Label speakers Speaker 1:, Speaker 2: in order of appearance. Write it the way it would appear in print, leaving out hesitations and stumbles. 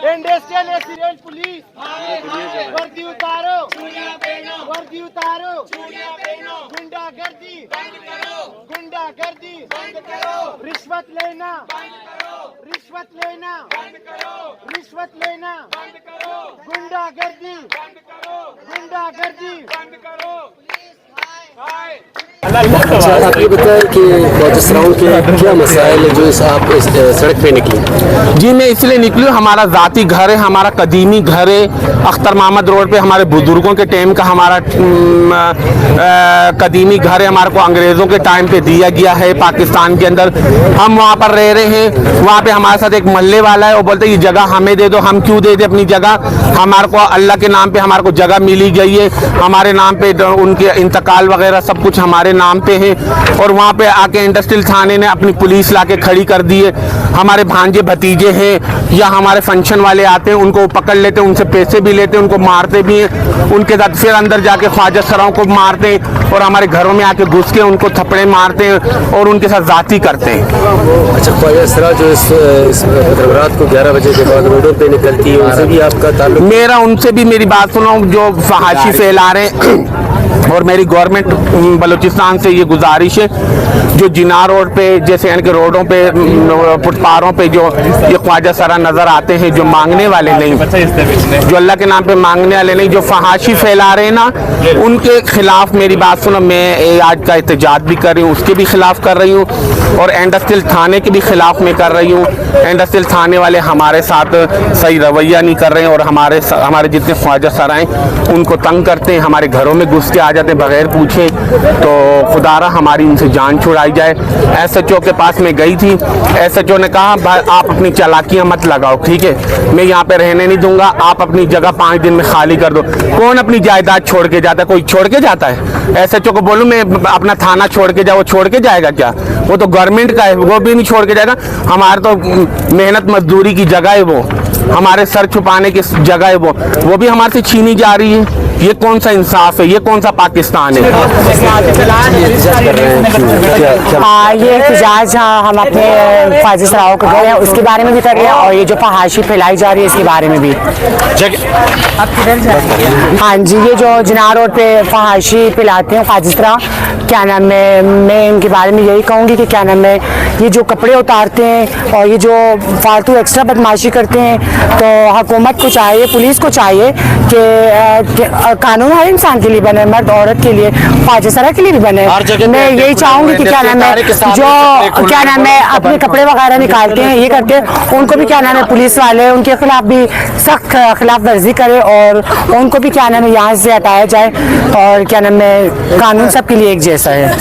Speaker 1: Industrial accident police वर्दी उतारो, वर्दी उतारो, गुंडागर्दी गुंडागर्दी, रिश्वत लेना, रिश्वत लेना, रिश्वत लेना, गुंडागर्दी गुंडागर्दी।
Speaker 2: अच्छा, आप ये बताएं कि पाकिस्तान के क्या मसाइल है जो आप इस सड़क पे निकली?
Speaker 3: जी मैं इसलिए निकली हूँ, हमारा ज़ाती घर है, हमारा कदीमी घर है अख्तर मोहम्मद रोड पे, हमारे बुजुर्गों के टाइम का हमारा कदीमी घर है, हमारे को अंग्रेज़ों के टाइम पे दिया गया है पाकिस्तान के अंदर। हम वहाँ पर रह रहे हैं, वहाँ पे हमारे साथ एक मोहल्ले वाला है, वो बोलते ये जगह हमें दे दो। हम क्यों दे दे अपनी जगह? हमारे को अल्लाह के नाम पे हमारे को जगह मिली गई है, हमारे नाम पे उनके इंतकाल वगैरह सब कुछ हमारे नाम पे है। और वहाँ पे आके इंडस्ट्रियल थाने ने अपनी पुलिस लाके खड़ी कर दी है। हमारे भांजे भतीजे हैं या हमारे फंक्शन वाले आते हैं, उनको पकड़ लेते हैं, उनसे पैसे भी लेते हैं, उनको मारते भी हैं, उनके साथ फिर अंदर जाके ख्वाजा सराओं को मारते हैं और हमारे घरों में आके घुस के उनको थप्पड़े मारते हैं और उनके साथ जाती करते हैं।
Speaker 2: अच्छा, ख्वाजा सरा जो इस रात को 11 बजे के बाद रोडों पे निकलती है, उनसे भी आपका ताल्लुक?
Speaker 3: मेरा उनसे भी, मेरी बात सुनो, जो फहाशी फैला रहे हैं और मेरी गवर्नमेंट बलूचिस्तान से ये गुजारिश है, जो जिना रोड पे जैसे यानी कि रोडों पे फुटपारों पे जो ये ख्वाजा सरा नज़र आते हैं, जो मांगने वाले नहीं, जो अल्लाह के नाम पे मांगने वाले नहीं, जो फहाशी फैला रहे हैं ना, उनके खिलाफ मेरी बात सुनो, मैं आज का एहतजाज भी कर रही हूँ, उसके भी खिलाफ कर रही हूँ और इंडस्ट्रियल थाने के भी खिलाफ मैं कर रही हूँ। इंडस्ट्रियल थाने वाले हमारे साथ सही रवैया नहीं कर रहे हैं और हमारे जितने ख्वाजा सरा हैं उनको तंग करते हैं, हमारे घरों में घुस के आ जाते बगैर पूछे। तो खुदारा हमारी उनसे जान छुड़ाई जाए। SHO के पास में गई थी, SHO ने कहा भाई आप अपनी चालाकियां मत लगाओ, ठीक है, मैं यहाँ पे रहने नहीं दूंगा, आप अपनी जगह 5 दिन में खाली कर दो। कौन अपनी जायदाद छोड़ के जाता है? कोई छोड़ के जाता है? SHO को बोलूँ मैं अपना थाना छोड़ के जाओ, वो छोड़ के जाएगा क्या? वो तो गवर्नमेंट का है, वो भी नहीं छोड़ के जाएगा। हमारे तो मेहनत मजदूरी की जगह है, वो हमारे सर छुपाने की जगह है, वो भी हमारे से छीनी जा रही है। ये कौन सा इंसाफ है? ये कौन सा पाकिस्तान है?
Speaker 4: ये एहतजाज हम अपने ख्वाजा सराओं को गए हैं, उसके बारे में भी कर रहे हैं और ये जो फहाशी फैलाई जा रही है इसके बारे में भी। हाँ जी, ये जो जिना रोड पे फहाशी फैलाते हैं ख्वाजा सरा, क्या नाम है, मैं इनके बारे में यही कहूँगी कि क्या नाम है, ये जो कपड़े उतारते हैं और ये जो फालतू एक्स्ट्रा बदमाशी करते हैं, तो हुकूमत को चाहिए, पुलिस को चाहिए कि कानून हर इंसान के लिए बने, मर्द औरत के लिए, ख्वाजा सरा के लिए भी बने। मैं यही चाहूँगी कि क्या नाम है, जो क्या नाम है अपने कपड़े वगैरह निकालते हैं, ये करते हैं, उनको भी क्या नाम है पुलिस वाले उनके खिलाफ भी सख्त खिलाफ वर्जी करे और उनको भी क्या नाम है यहाँ से हटाया जाए और क्या नाम है, कानून सबके लिए एक जैसा है।